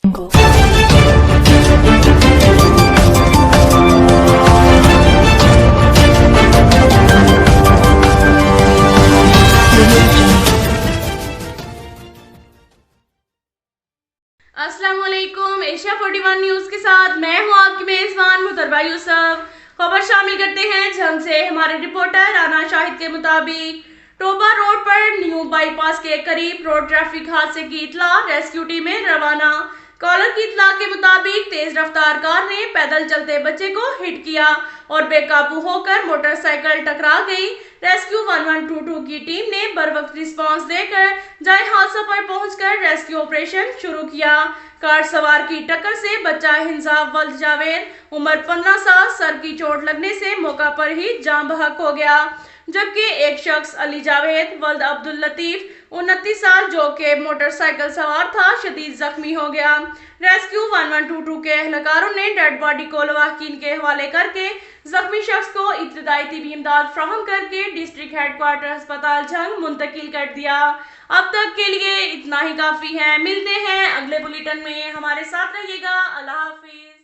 अस्सलाम वालेकुम। Asia 41 news के साथ मैं हूं आपकी मेजबान मुतरबा यूसुफ। खबर शामिल करते हैं जंग से। हमारे रिपोर्टर राना शाहिद के मुताबिक टोबा रोड पर न्यू बाईपास के करीब रोड ट्रैफिक हादसे की इतला, रेस्क्यू टीमें रवाना। कॉलर की इतला के मुताबिक तेज रफ्तार कार ने पैदल चलते बच्चे को हिट किया और बेकाबू होकर मोटरसाइकिल टकरा गई। रेस्क्यू 1122 की टीम ने बरवक्त रिस्पांस देकर जाए हादसा पर पहुंचकर रेस्क्यू ऑपरेशन शुरू किया। कार सवार की टक्कर से बच्चा हिंसाब वल्द जावेद उम्र 15 साल सर की चोट लगने से मौका पर ही जान बहक हो गया, जबकि एक शख्स अली जावेद वल्द अब्दुल लतीफ 29 साल जो के मोटरसाइकिल सवार था शदीद जख्मी हो गया। रेस्क्यू 1122 के एहलकारों ने डेड बॉडी को लवाहकीन के हवाले करके जख्मी शख्स को इब्तदाई तिबी इमदाद फ्राहम करके डिस्ट्रिक्ट हेडक्वार्टर अस्पताल जंग मुंतकिल कर दिया। अब तक के लिए इतना ही काफी है। मिलते हैं अगले बुलेटिन में, हमारे साथ रहिएगा। अल्लाह हाफिज।